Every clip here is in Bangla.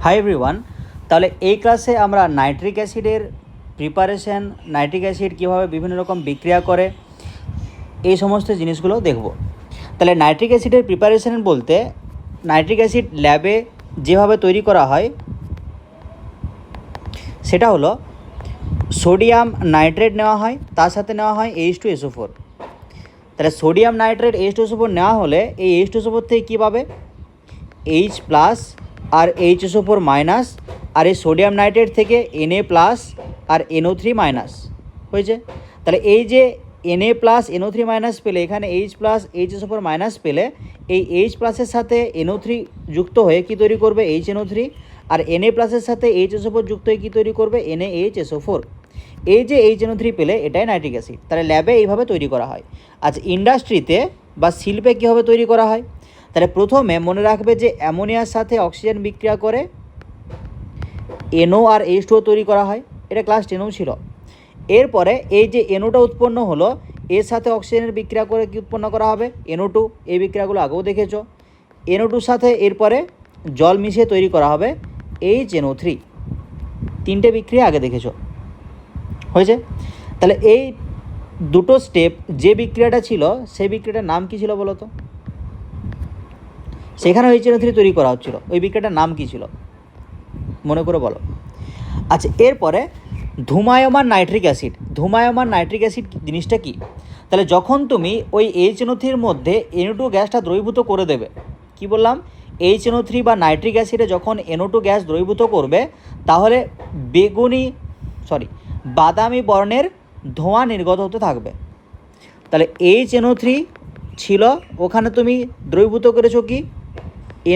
হাই এভরিওয়ান, তাহলে এই ক্লাসে আমরা নাইট্রিক অ্যাসিডের প্রিপারেশন, নাইট্রিক অ্যাসিড কীভাবে বিভিন্ন রকম বিক্রিয়া করে এই সমস্ত জিনিসগুলো দেখব। তাহলে নাইট্রিক অ্যাসিডের প্রিপারেশন বলতে নাইট্রিক অ্যাসিড ল্যাবে যেভাবে তৈরি করা হয় সেটা হলো সোডিয়াম নাইট্রেট নেওয়া হয়, তার সাথে নেওয়া হয় H2SO4। তাহলে সোডিয়াম নাইট্রেট H2SO4 নেওয়া হলে এই H2SO4 থেকে কী পাবে, H প্লাস আর HSO4 মাইনাস, আর এই সোডিয়াম নাইট্রেট থেকে Na প্লাস আর NO3 মাইনাস হয়েছে। তাহলে এই যে Na প্লাস NO3 মাইনাস পেলে, এখানে H প্লাস HSO4 মাইনাস পেলে এই H প্লাসের সাথে NO3 যুক্ত হয়ে কী তৈরি করবে, HNO3, আর Na প্লাসের সাথে HSO4 যুক্ত হয়ে কী তৈরি করবে, NaHSO4। এই যে HNO3 পেলে এটাই নাইট্রিক অ্যাসিড। তাহলে ল্যাবে এইভাবে তৈরি করা হয়। আচ্ছা, ইন্ডাস্ট্রিতে বা শিল্পে কীভাবে তৈরি করা হয়, তাহলে প্রথমে মনে রাখবে যে অ্যামোনিয়ার সাথে অক্সিজেন বিক্রিয়া করে NO আর H2O তৈরি করা হয়, এটা ক্লাস 10 ছিল। এরপরে এই যে NOটা উৎপন্ন হলো, এর সাথে অক্সিজেনের বিক্রিয়া করে কি উৎপন্ন করা হবে, NO2। এই বিক্রিয়াগুলো আগেও দেখেছো। NO2 সাথে এরপরে জল মিশিয়ে তৈরি করা হবে HNO3। তিনটে বিক্রিয়া আগে দেখেছো, হয়েছে। তাহলে এই দুটো স্টেপ যে বিক্রিয়াটা ছিল সেই বিক্রিয়াটার নাম কী ছিল বলো তো? সেখানে HNO3 তৈরি করা হচ্ছিল, ওই বিক্রিয়াটার নাম কী ছিল মনে করে বলো। আচ্ছা, এরপরে ধূমায়মান নাইট্রিক অ্যাসিড। ধূমায়মান নাইট্রিক অ্যাসিড জিনিসটা কি? তাহলে যখন তুমি ওই HNO3-র মধ্যে NO2 গ্যাসটা দ্রবীভূত করে দেবে, কি বললাম, HNO3 বা নাইট্রিক অ্যাসিডে যখন NO2 গ্যাস দ্রবীভূত করবে তাহলে বাদামি বর্ণের ধোঁয়া নির্গত হতে থাকবে। তাহলে HNO3 ছিল, ওখানে তুমি দ্রবীভূত করেছো কি,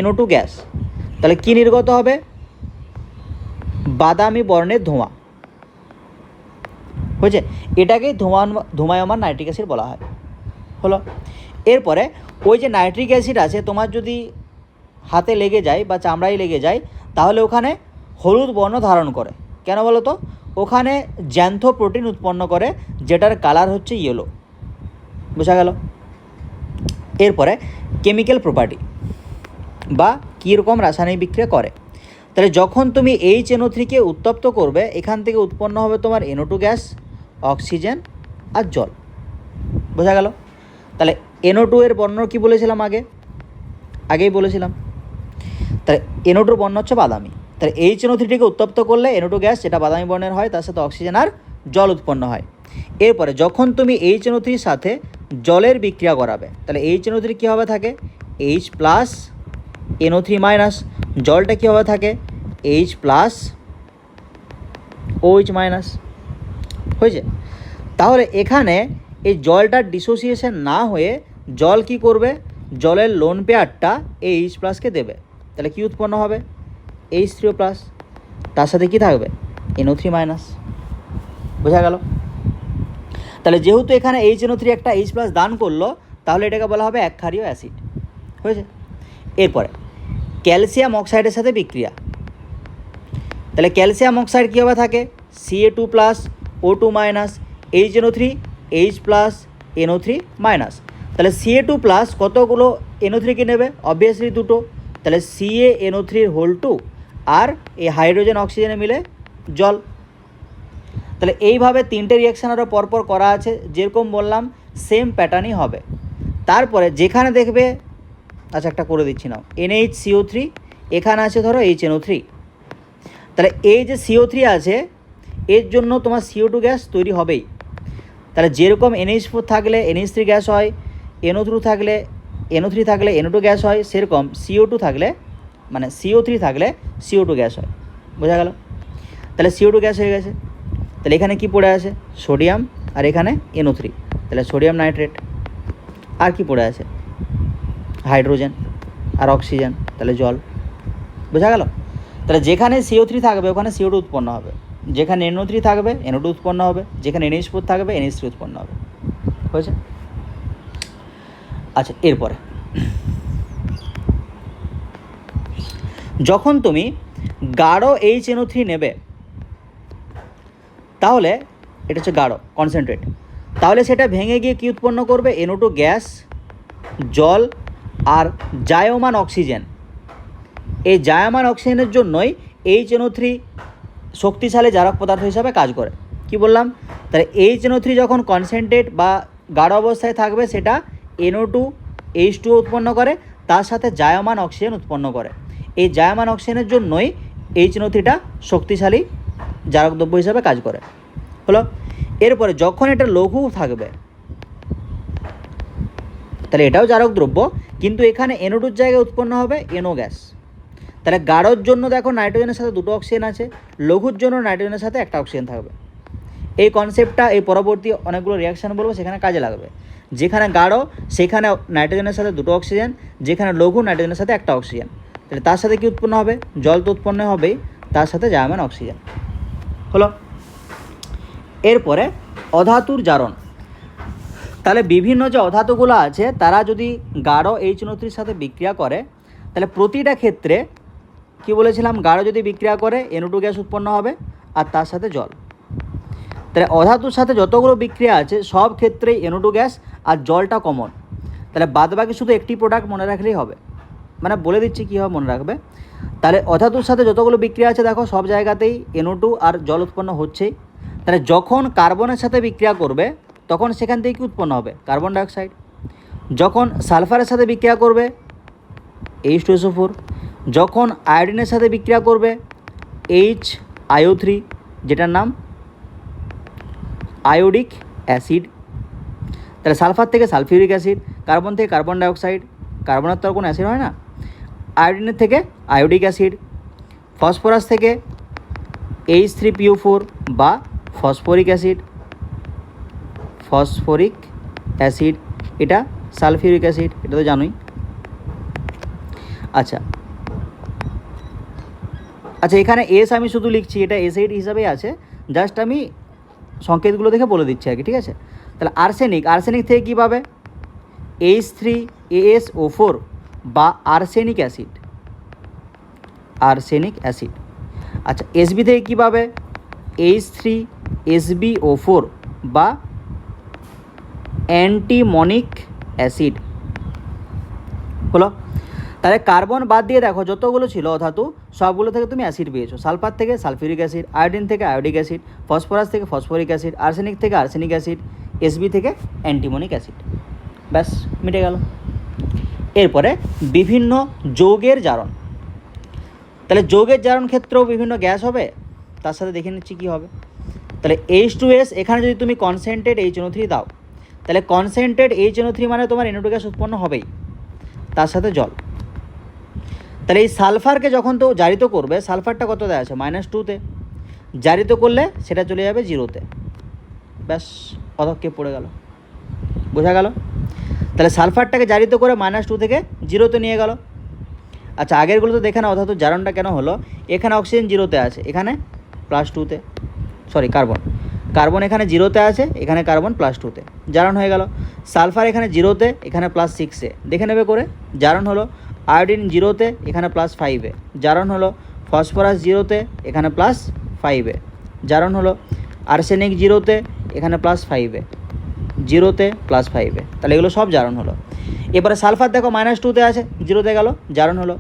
NO2 গ্যাস, তাহলে কি নির্গত হবে, বাদামি বর্ণের ধোঁয়া, হয়েছে। এটাকেই ধূমায়মান নাইট্রিক অ্যাসিড বলা হয়, হলো। এরপরে ওই যে নাইট্রিক অ্যাসিড আছে, তোমার যদি হাতে লেগে যায় বা চামড়ায় লেগে যায় তাহলে ওখানে হলুদ বর্ণ ধারণ করে। কেন বলো তো? ওখানে জ্যান্থো প্রোটিন উৎপন্ন করে যেটার কালার হচ্ছে ইয়েলো, বোঝা গেল। এরপরে কেমিক্যাল প্রপার্টি বা কীরকম রাসায়নিক বিক্রিয়া করে। তাহলে যখন তুমি HNO3-কে উত্তপ্ত করবে, এখান থেকে উৎপন্ন হবে তোমার NO2 গ্যাস, অক্সিজেন আর জল, বোঝা গেল। তাহলে NO2 এর বর্ণ কী বলেছিলাম আগেই বলেছিলাম। তাহলে NO2 বর্ণ হচ্ছে বাদামি। তাহলে HNO3-কে উত্তপ্ত করলে NO2 গ্যাস যেটা বাদামি বর্ণের হয়, তার সাথে অক্সিজেন আর জল উৎপন্ন হয়। এরপরে যখন তুমি HNO3-র সাথে জলের বিক্রিয়া করাবে, তাহলে HNO3 কীভাবে থাকে, H প্লাস NO3 মাইনাস, জলটা কীভাবে থাকে, H প্লাস OH মাইনাস, হয়েছে। তাহলে এখানে এই জলটার ডিসোসিয়েশন না হয়ে জল কি করবে, জলের লোন পেয়ারটা এই H প্লাসকে দেবে। তাহলে কি উৎপন্ন হবে, H3O প্লাস, তার সাথে কি থাকবে, NO3 মাইনাস, বোঝা গেল। তাহলে যেহেতু এখানে HNO3 একটা H প্লাস দান করলো, তাহলে এটাকে বলা হবে একক্ষারীয় অ্যাসিড, হয়েছে। এরপরে ক্যালসিয়াম অক্সাইডের সাথে বিক্রিয়া। তাহলে ক্যালসিয়াম অক্সাইড কীভাবে থাকে, Ca2 plus O2 minus, HNO3 H plus NO3 minus. তাহলে Ca2 প্লাস কতগুলো NO3-কে নেবে, অবভিয়াসলি দুটো, তাহলে CaNO3 আর এই হাইড্রোজেন অক্সিজেনে মিলে জল। তাহলে এইভাবে তিনটে রিয়াকশান আরও পরপর করা আছে, যেরকম বললাম সেম প্যাটার্নই হবে। তারপরে যেখানে দেখবে, আচ্ছা একটা করে দিচ্ছি নাও, NHCO3, এখানে আছে ধরো HNO3। তাহলে এই যে CO3 আছে এর জন্য তোমার CO2 গ্যাস তৈরি হবেই। তাহলে যেরকম NH4 থাকলে NH3 গ্যাস হয়, NO3 থাকলে NO2 গ্যাস হয়, সেরকম CO3 থাকলে CO2 গ্যাস হয়, বোঝা গেল। তাহলে CO2 গ্যাস হয়ে গেছে। তাহলে এখানে কি পড়ে আছে, সোডিয়াম, আর এখানে NO3, তাহলে সোডিয়াম নাইট্রেট। আর কি পড়ে আছে, হাইড্রোজেন আর অক্সিজেন, তাহলে জল, বোঝা গেল। তাহলে যেখানে CO3 থাকবে ওখানে CO2 উৎপন্ন হবে, যেখানে NO3 থাকবে NO2 উৎপন্ন হবে, যেখানে NH4 থাকবে NH3 উৎপন্ন হবে, হয়েছে। আচ্ছা, এরপরে যখন তুমি গাঢ় HNO3 নেবে, তাহলে এটা হচ্ছে গাঢ় কনসেন্ট্রেট, তাহলে সেটা ভেঙে গিয়ে কী উৎপন্ন করবে, NO2 গ্যাস, জল আর জায়মান অক্সিজেন। এই জায়মান অক্সিজেনের জন্যই HNO3 শক্তিশালী জারক পদার্থ হিসাবে কাজ করে। কি বললাম? তাহলে HNO3 যখন কনসেন্ট্রেট বা গাঢ় অবস্থায় থাকবে সেটা NO2 H2O উৎপন্ন করে, তার সাথে জায়মান অক্সিজেন উৎপন্ন করে। এই জায়মান অক্সিজেনের জন্যই HNO3টা শক্তিশালী জারক দ্রব্য হিসাবে কাজ করে। হলো। এরপরে যখন এটা লঘু থাকবে তাহলে এটাও জারক দ্রব্য, কিন্তু এখানে NO2 জায়গায় উৎপন্ন হবে NO গ্যাস। তাহলে গাঢ়র জন্য দেখো নাইট্রোজেনের সাথে দুটো অক্সিজেন আছে, লঘুর জন্য নাইট্রোজেনের সাথে একটা অক্সিজেন থাকবে। এই কনসেপ্টটা এই পরবর্তী অনেকগুলো রিয়াকশান বলবো সেখানে কাজে লাগবে। যেখানে গাঢ় সেখানে নাইট্রোজেনের সাথে দুটো অক্সিজেন, যেখানে লঘু নাইট্রোজেনের সাথে একটা অক্সিজেন। তাহলে তার সাথে কি উৎপন্ন হবে? জল তো উৎপন্ন হবেই, তার সাথে জায়মান অক্সিজেন। হলো। এরপরে অধাতুর জারণ। তাহলে বিভিন্ন যে অধাতুগুলো আছে তারা যদি গাঢ় HNO3 সাথে বিক্রিয়া করে তাহলে প্রতিটা ক্ষেত্রে কি বলেছিলাম, গাঢ় যদি বিক্রিয়া করে NO2 গ্যাস উৎপন্ন হবে আর তার সাথে জল। তাহলে অধাতুর সাথে যতগুলো বিক্রিয়া আছে সব ক্ষেত্রেই NO2 গ্যাস আর জলটা কমন। তাহলে বাদবাকি শুধু একটি প্রোডাক্ট মনে রাখলেই হবে, মানে বলে দিচ্ছি কীভাবে মনে রাখবে। তাহলে অধাতুর সাথে যতগুলো বিক্রিয়া আছে দেখো সব জায়গাতেই NO2 আর জল উৎপন্ন হচ্ছেই। তাহলে যখন কার্বনের সাথে বিক্রিয়া করবে তখন সেখান থেকে কি উৎপন্ন হবে? Carbon dioxide. যখন সালফারের সাথে বিক্রিয়া করবে H2SO4। যখন আয়োডিনের সাথে বিক্রিয়া করবে HiO3, যেটার নাম আয়োডিক অ্যাসিড। তাহলে সালফার থেকে সালফিউরিক অ্যাসিড, কার্বন থেকে কার্বন ডাইঅক্সাইড, কার্বনের তো আর কোনো অ্যাসিড হয় না, আয়োডিনের থেকে আয়োডিক অ্যাসিড, ফসফরাস থেকে H3PO4 বা ফসফরিক অ্যাসিড, ফসফরিক অ্যাসিড, এটা সালফিউরিক অ্যাসিড, এটা তো জানোই। আচ্ছা, এখানে এস আমি শুধু লিখছি, এটা অ্যাসিড হিসাবেই আছে, জাস্ট আমি সংকেতগুলো দেখে বলে দিচ্ছি আর কি, ঠিক আছে। তাহলে আর্সেনিক থেকে কী পাবে? H3AsO4 বা আর্সেনিক অ্যাসিড। আচ্ছা, এসবি থেকে কী পাবে? H3SbO4 বা অ্যান্টিমনিক অ্যাসিড। হলো। তাহলে কার্বন বাদ দিয়ে দেখো যতগুলো ছিল অধাতু সবগুলো থেকে তুমি অ্যাসিড পেয়েছো। সালফার থেকে সালফিউরিক অ্যাসিড, আয়োডিন থেকে আয়োডিক অ্যাসিড, ফসফরাস থেকে ফসফরিক অ্যাসিড, আর্সেনিক থেকে আর্সেনিক অ্যাসিড, এসবি থেকে অ্যান্টিমনিক অ্যাসিড। ব্যাস, মিটে গেল। এরপরে বিভিন্ন যৌগের জারণ। তাহলে যৌগের জারণ ক্ষেত্রেও বিভিন্ন গ্যাস হবে, তার সাথে দেখে নিচ্ছি কী হবে। তাহলে H2S, এখানে যদি তুমি কনসেন্ট্রেট HNO3 দাও তাহলে কনসেন্ট্রেট HNO3 মানে তোমার NO2 গ্যাস উৎপন্ন হবেই, তার সাথে জল। তাহলে এই সালফারকে যখন তো জারিত করবে, সালফারটা কত দেওয়া আছে? -2তে। জারিত করলে সেটা চলে যাবে 0তে। ব্যাস, পদক্ষেপ পড়ে গেল, বোঝা গেল। তাহলে সালফারটাকে জারিত করে -2 থেকে 0তে নিয়ে গেল। আচ্ছা, আগেরগুলো তো দেখে না অর্থাৎ জারণটা কেন হলো। এখানে অক্সিজেন 0তে আছে, এখানে +2তে, কার্বন এখানে 0তে আছে, এখানে কার্বন +2তে, জারণ হয়ে গেল। সালফার এখানে 0তে, এখানে +6এ, দেখে নেবে করে, জারণ হলো। আয়োডিন 0তে, এখানে +5এ, জারণ হলো। ফসফরাস 0তে, এখানে +5এ, জারণ হলো। আর্সেনিক 0তে, এখানে +5এ, 0তে +5এ, তাহলে এগুলো সব জারণ হলো। এবারে সালফার দেখো -2তে আছে, 0তে গেল, জারণ হলো।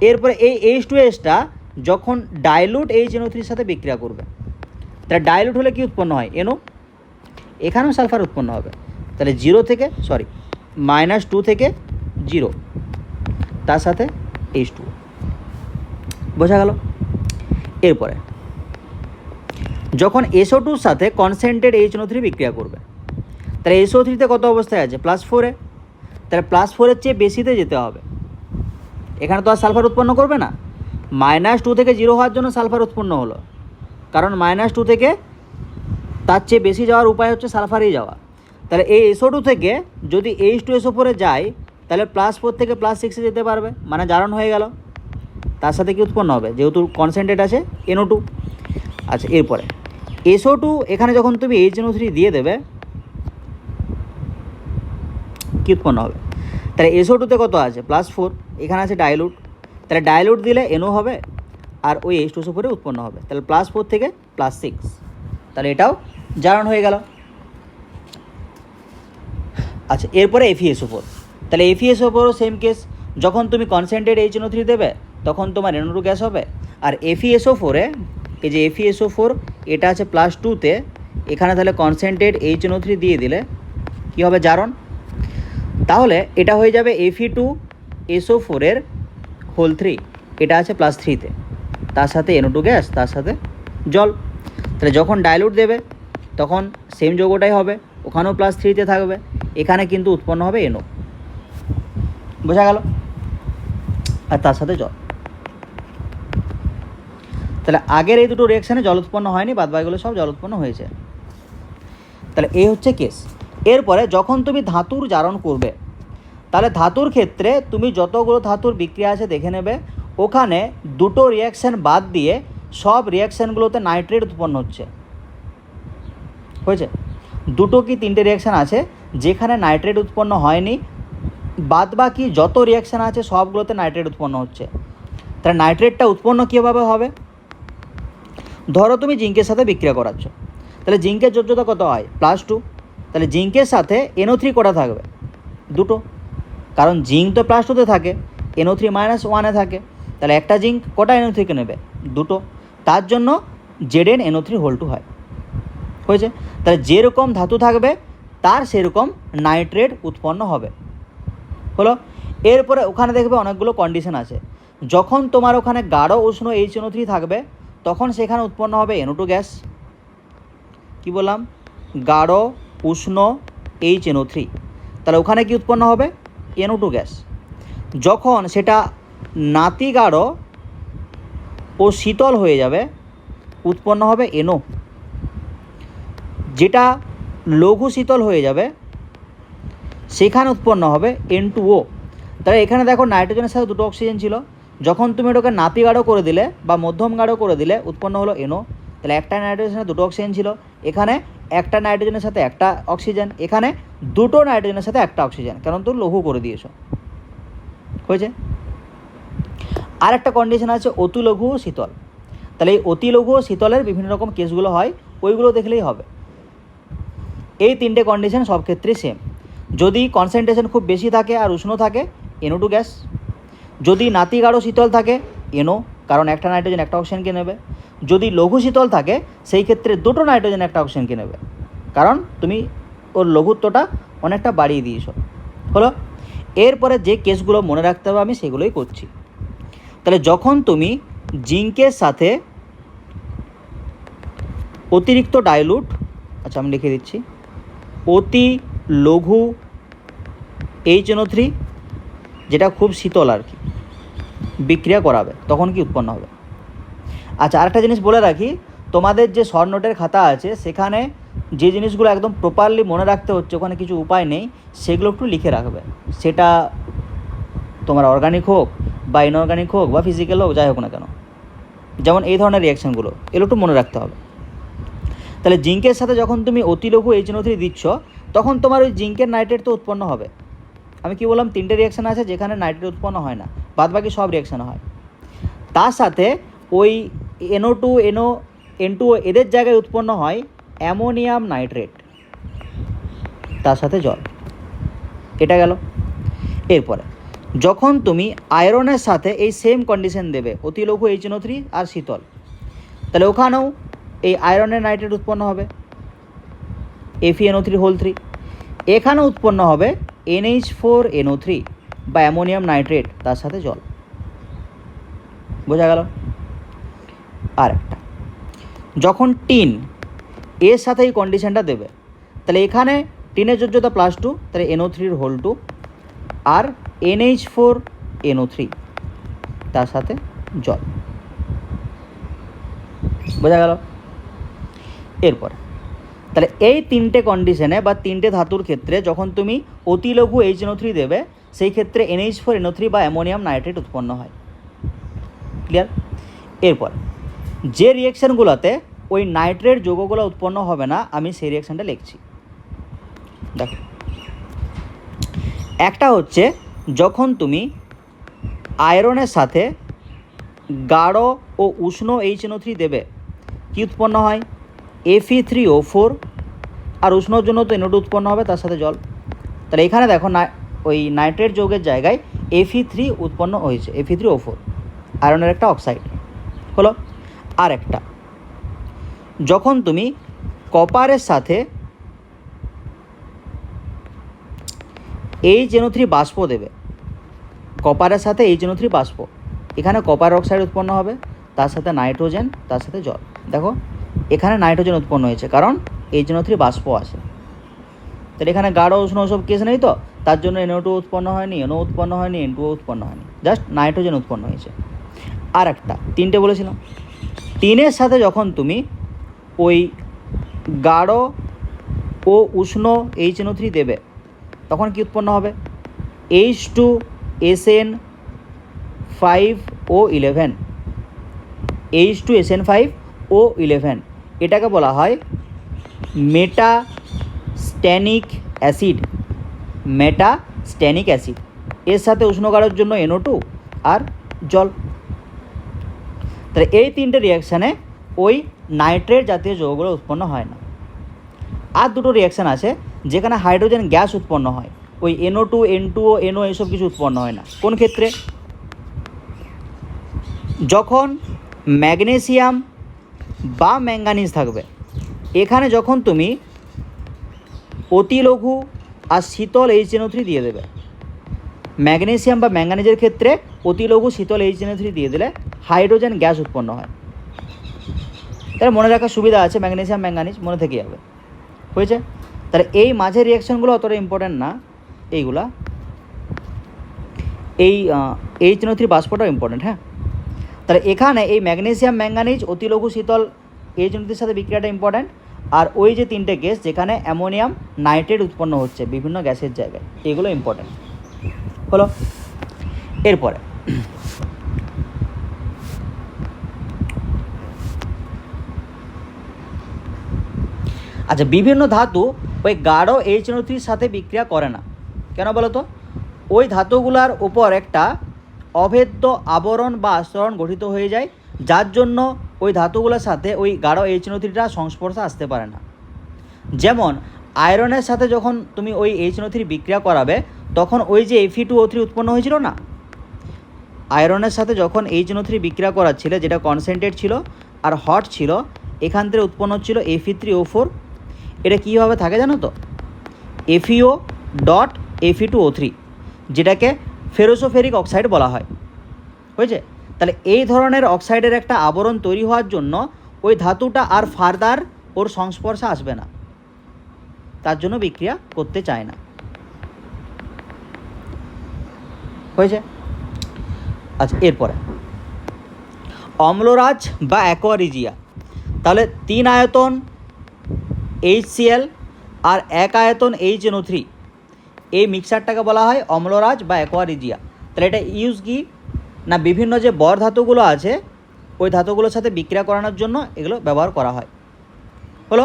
এরপরে এই H2Sটা যখন ডাইলুট HNO3 সাথে বিক্রিয়া করবে, তাহলে ডাইলুট হলে কি উৎপন্ন হয়? NO। এখানেও সালফার উৎপন্ন হবে। তাহলে -2 থেকে 0, তার সাথে H2O, বোঝা গেল। এরপরে যখন SO2 সাথে কনসেন্ট্রেট HNO3 বিক্রিয়া করবে, তাহলে SO3তে কত অবস্থায় আছে? +4-এ। তাহলে +4-এর চেয়ে বেশিতে যেতে হবে, এখানে তো আর সালফার উৎপন্ন করবে না। -2 থেকে 0 হওয়ার জন্য সালফার উৎপন্ন হলো, কারণ -2 থেকে তার চেয়ে বেশি যাওয়ার উপায় হচ্ছে সালফারেই যাওয়া। তাহলে এই SO2 থেকে যদি H2SO4-এ যায় তাহলে +4 থেকে +6-এ যেতে পারবে, মানে জারণ হয়ে গেল। তার সাথে কি উৎপন্ন হবে? যেহেতু কনসেন্ট্রেট আছে NO2। আচ্ছা, এরপরে SO2 এখানে যখন তুমি HNO3 দিয়ে দেবে কি উৎপন্ন হবে? তাহলে SO2-তে কত আছে? +4, এখানে আছে ডাইলুট, তাহলে ডাইলুট দিলে NO হবে আর ওই H2SO4-এ উৎপন্ন হবে। তাহলে +4 থেকে +6, তাহলে এটাও জারণ হয়ে গেল। আচ্ছা, এরপরে FeSO4। তাহলে FeSO4ও সেম কেস, যখন তুমি কনসেন্ট্রেট HNO3 দেবে তখন তোমার NO2 গ্যাস হবে। আর FeSO4-এ এই যে FeSO4 এটা আছে +2-তে, এখানে তাহলে কনসেন্ট্রেট HNO3 দিয়ে দিলে কী হবে, জারণ। তাহলে এটা হয়ে যাবে Fe2SO4-এর হোল 3, এটা আছে +3-তে, তার সাথে NO2 গ্যাস, তার সাথে জল। তাহলে যখন ডাইলুট দেবে তখন সেম যৌগটাই হবে, ওখানেও +3-তে থাকবে, এখানে কিন্তু উৎপন্ন হবে NO, বোঝা গেল, আর তার সাথে জল। তাহলে আগের এই দুটো রিয়াকশানে জল উৎপন্ন হয়নি, বাদবাকিগুলো সব জল উৎপন্ন হয়েছে। তাহলে এই হচ্ছে কেস। এরপরে যখন তুমি ধাতুর জারণ করবে, তাহলে ধাতুর ক্ষেত্রে তুমি যতগুলো ধাতুর বিক্রিয়া আছে দেখে নেবে, ওখানে দুটো রিয়াকশান বাদ দিয়ে সব রিয়াকশানগুলোতে নাইট্রেট উৎপন্ন হচ্ছে, হয়েছে। দুটো কি তিনটে রিয়াকশান আছে যেখানে নাইট্রেট উৎপন্ন হয়নি, বাদ বাকি যত রিয়াকশান আছে সবগুলোতে নাইট্রেট উৎপন্ন হচ্ছে। তাহলে নাইট্রেটটা উৎপন্ন কীভাবে হবে? ধরো তুমি জিঙ্কের সাথে বিক্রিয়া করাচ্ছ, তাহলে জিঙ্কের যোজ্যতা কত হয়, +2, তাহলে জিঙ্কের সাথে NO3 কটা থাকবে, দুটো, কারণ জিঙ্ক তো +2-তে থাকে, NO3 -1-এ থাকে, তাহলে একটা জিঙ্ক কটা NO3-কে নেবে, দুটো, তার জন্য ZnNO3 হয়, হয়েছে। তাহলে যেরকম ধাতু থাকবে তার সেরকম নাইট্রেট উৎপন্ন হবে, হলো। এরপরে ওখানে দেখবে অনেকগুলো কন্ডিশন আছে, যখন তোমার ওখানে গাঢ় উষ্ণ HNO3 থাকবে তখন সেখানে উৎপন্ন হবে NO2 গ্যাস। কি বললাম, গাঢ় উষ্ণ HNO3, তাহলে ওখানে কি উৎপন্ন হবে, NO2 গ্যাস। যখন সেটা নাতি গাঢ় ও শীতল হয়ে যাবে উৎপন্ন হবে NO। যেটা লঘু শীতল হয়ে যাবে সেখানে উৎপন্ন হবে N2O। তাহলে এখানে দেখো নাইট্রোজেনের সাথে দুটো অক্সিজেন ছিল, যখন তুমি এটাকে নাতি গাঢ় করে দিলে বা মধ্যম গাঢ় করে দিলে উৎপন্ন হলো NO। তাহলে একটা নাইট্রোজেনের সাথে দুটো অক্সিজেন ছিল, এখানে একটা নাইট্রোজেনের সাথে একটা অক্সিজেন, এখানে দুটো নাইট্রোজেনের সাথে একটা অক্সিজেন, কারণ তুমি লঘু করে দিয়েছো, হয়েছে। আর একটা কন্ডিশন আছে অতি লঘু ও শীতল। তাহলে এই অতি লঘু ও শীতলের বিভিন্ন রকম কেসগুলো হয়, ওইগুলো দেখলেই হবে। এই তিনটে কন্ডিশন সব ক্ষেত্রেই সেম। যদি কনসেন্ট্রেশন খুব বেশি থাকে আর উষ্ণ থাকে, NO2 গ্যাস। যদি নাতি গাঢ় শীতল থাকে, NO, কারণ একটা নাইট্রোজেন একটা অক্সিজেনকে নেবে। যদি লঘু শীতল থাকে সেই ক্ষেত্রে দুটো নাইট্রোজেন একটা অক্সিজেনকে নেবে, কারণ তুমি ওর লঘুত্বটা অনেকটা বাড়িয়ে দিয়েছ, হলো। এরপরে যে কেসগুলো মনে রাখতে হবে আমি সেগুলোই করছি। তাহলে যখন তুমি জিঙ্কের সাথে অতিরিক্ত ডাইলুট, আচ্ছা আমি লিখে দিচ্ছি, অতি লঘু HNO3 যেটা খুব শীতল আর কি, বিক্রিয়া করাবে তখন কি উৎপন্ন হবে। আচ্ছা আরেকটা জিনিস বলে রাখি, তোমাদের যে শর্ট নোটের খাতা আছে সেখানে যে জিনিসগুলো একদম প্রপারলি মনে রাখতে হচ্ছে, ওখানে কিছু উপায় নেই, সেগুলো একটু লিখে রাখবে। সেটা তোমার অর্গানিক হোক বা ইনঅর্গানিক হোক বা ফিজিক্যাল হোক, যাই হোক না কেন, যেমন এই ধরনের রিয়াকশানগুলো এগুলো একটু মনে রাখতে হবে। তাহলে জিঙ্কের সাথে যখন তুমি অতিলঘু HNO3 দিচ্ছ তখন তোমার ওই জিঙ্কের নাইট্রেট তো উৎপন্ন হবে। আমি কি বললাম, তিনটে রিয়াকশান আছে যেখানে নাইট্রেট উৎপন্ন হয় না, বাদবাকি সব রিয়াকশান হয়। তার সাথে ওই NO2 N2O এদের জায়গায় উৎপন্ন হয় অ্যামোনিয়াম নাইট্রেট, তার সাথে জল, এটা গেল। এরপরে যখন তুমি আয়রনের সাথে এই সেম কন্ডিশন দেবে, অতিলঘু HNO3 আর শীতল, তাহলে ওখানেও এই আয়রনের নাইট্রেট উৎপন্ন হবে FeNO3 এখানে উৎপন্ন হবে NH4NO3 বা অ্যামোনিয়াম নাইট্রেট, তার সাথে জল, বোঝা গেল। আর একটা, যখন টিন এর সাথে এই কন্ডিশনটা দেবে, তাহলে এখানে টিনের যোজ্যতা +2, তাহলে NO3 আর NH4NO3 তার সাথে জল, বোঝা গেল। এরপর তাহলে এই তিনটে কন্ডিশনে বা তিনটে ধাতুর ক্ষেত্রে যখন তুমি অতিলঘু HNO3 দেবে সেই ক্ষেত্রে NH4NO3 বা অ্যামোনিয়াম নাইট্রেট উৎপন্ন হয়, ক্লিয়ার। এরপর যে রিয়াকশানগুলোতে ওই নাইট্রেট যৌগগুলো উৎপন্ন হবে না, আমি সেই রিয়াকশানটা লিখছি। দেখো, একটা হচ্ছে যখন তুমি আয়রনের সাথে গাঢ় ও উষ্ণ HNO3 দেবে, কি উৎপন্ন হয়, Fe3O4, আর উষ্ণর জন্য তো NO2 উৎপন্ন হবে, তার সাথে জল। তাহলে এখানে দেখো ওই নাইট্রেট যৌগের জায়গায় Fe3 উৎপন্ন হয়েছে, Fe3O4, আয়রনের একটা অক্সাইড হলো। আর একটা, যখন তুমি কপারের সাথে HNO3 বাষ্প দেবে, কপারের সাথে HNO3 বাষ্প, এখানে কপার অক্সাইড উৎপন্ন হবে, তার সাথে নাইট্রোজেন, তার সাথে জল। দেখো এখানে নাইট্রোজেন উৎপন্ন হয়েছে কারণ HNO3 বাষ্প আছে। তাহলে এখানে গাঢ় উষ্ণ ওসব কেস নেই তো, তার জন্য NO2 উৎপন্ন হয়নি, NO উৎপন্ন হয়নি, N2 উৎপন্ন হয়নি, জাস্ট নাইট্রোজেন উৎপন্ন হয়েছে। আর একটা, তিনটে বলেছিলাম, তিনের সাথে যখন তুমি ওই গাঢ় ও উষ্ণ HNO3 দেবে তখন কি উৎপন্ন হবে? H2SN5O11, H2SN5O11, এটাকে বলা হয় মেটাস্ট্যানিক অ্যাসিড। মেটাস্ট্যানিক অ্যাসিড, এর সাথে উষ্ণ গাঢ়ের জন্য NO2 আর জল। তাহলে এই তিনটে রিয়াকশানে ওই নাইট্রেট জাতীয় যৌগগুলো উৎপন্ন হয় না। আর দুটো রিয়াকশান আছে যেখানে হাইড্রোজেন গ্যাস উৎপন্ন হয়, ওই NO2, N2O, NO এসব কিছু উৎপন্ন হয় না। কোন ক্ষেত্রে? যখন ম্যাগনেসিয়াম বা ম্যাঙ্গানিজ থাকবে, এখানে যখন তুমি অতি লঘু আর শীতল HNO3 দিয়ে দেবে, ম্যাগনেসিয়াম বা ম্যাঙ্গানিজের ক্ষেত্রে অতি লঘু শীতল HNO3 দিয়ে দিলে হাইড্রোজেন গ্যাস উৎপন্ন হয়। তাহলে মনে রাখার সুবিধা আছে, ম্যাগনেসিয়াম ম্যাঙ্গানিজ মনে থেকে যাবে, হয়েছে? তাহলে এই মাঝের রিয়াকশানগুলো অতটা ইম্পর্ট্যান্ট না, এইগুলা, এই HNO3 বাষ্পটাও ইম্পর্ট্যান্ট। হ্যাঁ, তাহলে এখানে এই ম্যাগনেসিয়াম ম্যাঙ্গানিজ অতি লঘু শীতল HNO3-র সাথে বিক্রিয়াটা ইম্পর্ট্যান্ট। আর ওই যে তিনটে গ্যাস যেখানে অ্যামোনিয়াম নাইট্রেট উৎপন্ন হচ্ছে বিভিন্ন গ্যাসের জায়গায়, এগুলো ইম্পর্ট্যান্ট হলো। এরপরে আচ্ছা, বিভিন্ন ধাতু ওই গাঢ় HNO3-র সাথে বিক্রিয়া করে না, কেন বলো তো? ওই ধাতুগুলার উপর একটা অভেদ্য আবরণ বা আস্তরণ গঠিত হয়ে যায়, যার জন্য ওই ধাতুগুলোর সাথে ওই গাঢ় HNO3টা সংস্পর্শে আসতে পারে না। যেমন আয়রনের সাথে যখন তুমি ওই HNO3 বিক্রিয়া করাবে তখন ওই যে Fe2O3 উৎপন্ন হয়েছিল না, আয়রনের সাথে যখন HNO3 বিক্রিয়া করাচ্ছিলে, যেটা কনসেন্ট্রেট ছিল আর হট ছিল, এখান থেকে উৎপন্ন হচ্ছিল Fe3O4। এটা কীভাবে থাকে জানো তো? FeO.Fe2O3, যেটাকে ফেরোসোফেরিক অক্সাইড বলা হয়, হয়েছে? তাহলে এই ধরনের অক্সাইডের একটা আবরণ তৈরি হওয়ার জন্য ওই ধাতুটা আর ফার্দার ওর সংস্পর্শে আসবে না, তার জন্য বিক্রিয়া করতে চায় না, হয়েছে? আচ্ছা, এরপরে অম্লরাজ বা অ্যাকোয়ারিজিয়া। তাহলে 3 আয়তন HCl আর 1 আয়তন HNO3, এই মিক্সারটাকে বলা হয় অম্লরাজ বা অ্যাকোয়ারিজিয়া। তাহলে এটা ইউজ কি না, বিভিন্ন যে বর ধাতুগুলো আছে ওই ধাতুগুলোর সাথে বিক্রিয়া করানোর জন্য এগুলো ব্যবহার করা হয়, হলো।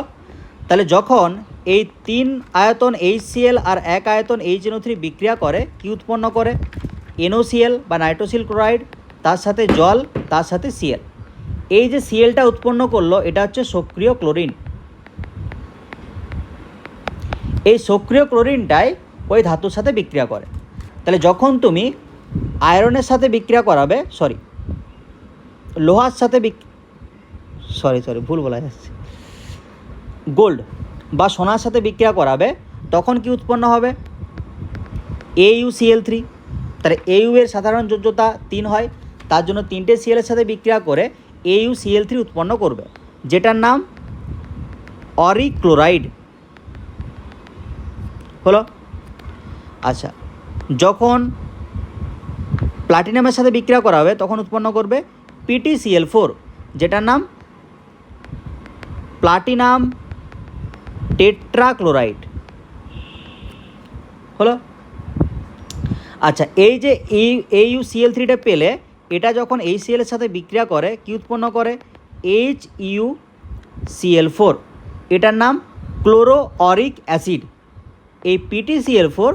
তাহলে যখন এই 3 আয়তন HCl আর 1 আয়তন HNO3 বিক্রিয়া করে, কি উৎপন্ন করে? NOCl বা নাইট্রোসিল ক্লোরাইড, তার সাথে জল, তার সাথে Cl। এই যে Clটা উৎপন্ন করলো এটা হচ্ছে সক্রিয় ক্লোরিন। এই সক্রিয় ক্লোরিনটাই ওই ধাতুর সাথে বিক্রিয়া করে। তাহলে যখন তুমি আয়রনের সাথে বিক্রিয়া করাবে, লোহার সাথে ভুল বলা যাচ্ছে, গোল্ড বা সোনার সাথে বিক্রিয়া করাবে, তখন কি উৎপন্ন হবে? AuCl3। তাহলে AU এর সাধারণ যোজ্যতা 3 হয়, তার জন্য 3টে Cl এর সাথে বিক্রিয়া করে AuCl3 উৎপন্ন করবে, যেটার নাম অরিক ক্লোরাইড, হলো। আচ্ছা, যখন প্লাটিনামের সাথে বিক্রিয়া করা হবে তখন উৎপন্ন করবে PtCl4, যেটার নাম প্লাটিনাম টেট্রাক্লোরাইড, হলো। আচ্ছা, এই যে AuCl3টা পেলে, এটা যখন HCl এর সাথে বিক্রিয়া করে কি উৎপন্ন করে? HuCl4, এটার নাম ক্লোরো অরিক অ্যাসিড। এই PtCl4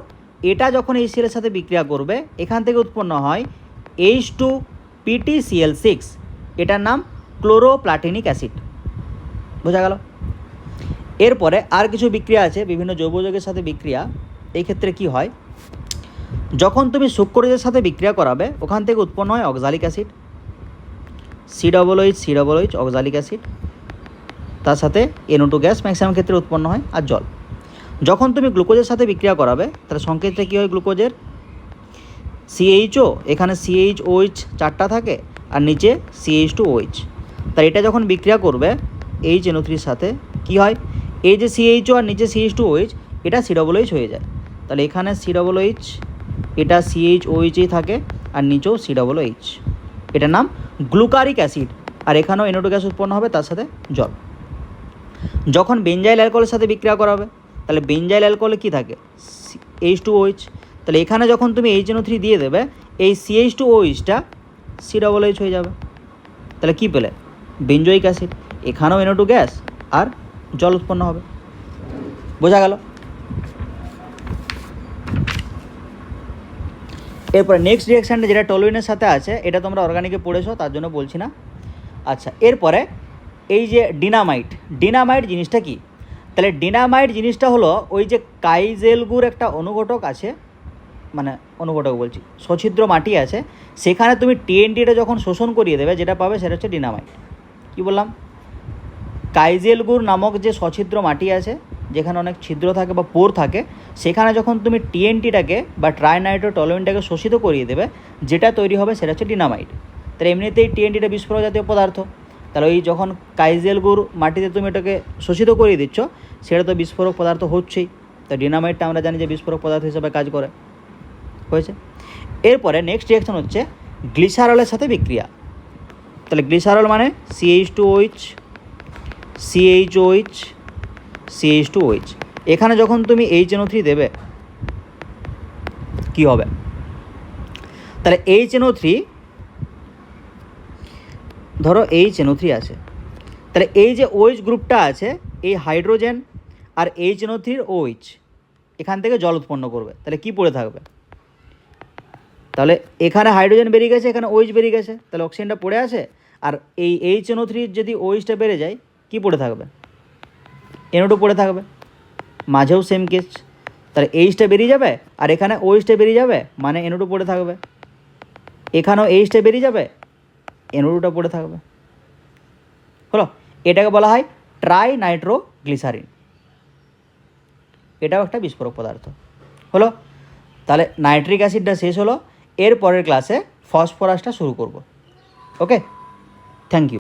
এটা যখন HCl এর সাথে বিক্রিয়া করবে, এখান থেকে উৎপন্ন হয় H2PtCl6, এটার নাম ক্লোরোপ্লাটিনিক অ্যাসিড, বোঝা গেল? এরপরে আর কিছু বিক্রিয়া আছে, বিভিন্ন জৈব যৌগের সাথে বিক্রিয়া। এই ক্ষেত্রে কি হয়? যখন তুমি সুক্রোজের সাথে বিক্রিয়া করাবে ওখান থেকে উৎপন্ন হয় oxalic acid, COOH oxalic acid, তার সাথে NO2 গ্যাস ম্যাক্সিমাম ক্ষেত্রে উৎপন্ন হয়, আর জল। যখন তুমি গ্লুকোজের সাথে বিক্রিয়া করাবে তাহলে সংকেতটা কী হয় গ্লুকোজের? CHO, এখানে CHOH 4টা থাকে আর নিচে CH2OH। তাই এটা যখন বিক্রিয়া করবে HNO3 সাথে কী হয়? এই যে CHO আর নিচে CH2OH, এটা COOH হয়ে যায়। তাহলে এখানে COOH, এটা CHOHই থাকে আর নিচেও COOH। এটার নাম গ্লুকারিক অ্যাসিড। আর এখানেও NO2 গ্যাস উৎপন্ন হবে, তার সাথে জল। যখন বেঞ্জাইল অ্যালকোহলের সাথে বিক্রিয়া করাবে তাহলে বেঞ্জাইল অ্যালকোহলে কী থাকে? H2OH। তাহলে এখানে যখন তুমি HNO3 দিয়ে দেবে, এই CH2OHটা COOH হয়ে যাবে। তাহলে কী পেলে? Benzoic acid. এখানেও NO2 গ্যাস আর জল উৎপন্ন হবে। বোঝা গেল? এরপরে নেক্সট রিয়াকশানটা যেটা টলুইনের সাথে আছে, এটা তোমরা অর্গানিকে পড়েছো, তার জন্য বলছি না। আচ্ছা, এরপরে এই যে ডিনামাইট জিনিসটা কি? তাহলে ডিনামাইট জিনিসটা হলো ওই যে কাইজেলগুর একটা অনুঘটক আছে, মানে অনুঘটক বলছি, সছিদ্র মাটি আছে, সেখানে তুমি TNTটা যখন শোষণ করিয়ে দেবে যেটা পাবে সেটা হচ্ছে ডিনামাইট। কী বললাম? কাইজেলগুর নামক যে সছিদ্র মাটি আছে, যেখানে অনেক ছিদ্র থাকে বা পোর থাকে, সেখানে যখন তুমি TNTটাকে বা ট্রাইনাইট্রোটলুইনটাকে শোষিত করিয়ে দেবে, যেটা তৈরি হবে সেটা হচ্ছে ডিনামাইট। তাহলে এমনিতেই TNTটা বিস্ফোরক জাতীয় পদার্থ। তাহলে ওই যখন কাইজেলগুর মাটিতে তুমি এটাকে শোষিত করিয়ে দিচ্ছ, সেটা তো বিস্ফোরক পদার্থ হচ্ছেই। তো ডিনামাইটটা আমরা জানি যে বিস্ফোরক পদার্থ হিসেবে কাজ করে। হয়েছে? এরপরে নেক্সট রিয়াকশন হচ্ছে গ্লিসারলের সাথে বিক্রিয়া। তাহলে গ্লিসারল মানে CH2OH, CHOH, CH2OH। এখানে যখন তুমি HNO3 দেবে কি হবে? তাহলে HNO3, ধরো HNO3 আছে, তাহলে এই যে OH গ্রুপটা আছে, এই হাইড্রোজেন আর HNO3 OH এখান থেকে জল উৎপন্ন করবে। তাহলে কি পড়ে থাকবে? তাহলে এখানে হাইড্রোজেন বেরিয়ে গেছে, এখানে OH বেরিয়ে গেছে, তাহলে অক্সিজেনটা পড়ে আছে। আর এই HNO3 যদি OHটা বেড়ে যায়, কি পড়ে থাকবে? NO2 পড়ে থাকবে। মাঝেও সেম কেস, তাহলে Hটা বেরিয়ে যাবে আর এখানে OHটা বেরিয়ে যাবে, মানে NO2 পড়ে থাকবে। এখানেও Hটা বেরিয়ে যাবে, NO2টা পড়ে থাকবে। হলো? এটাকে বলা হয় ট্রাইনাইট্রোগ্লিসারিন। এটাও একটা বিস্ফোরক পদার্থ। হলো? তাহলে নাইট্রিক অ্যাসিডটা শেষ হলো। এর পরের ক্লাসে ফসফরাসটা শুরু করব। ওকে, থ্যাংক ইউ।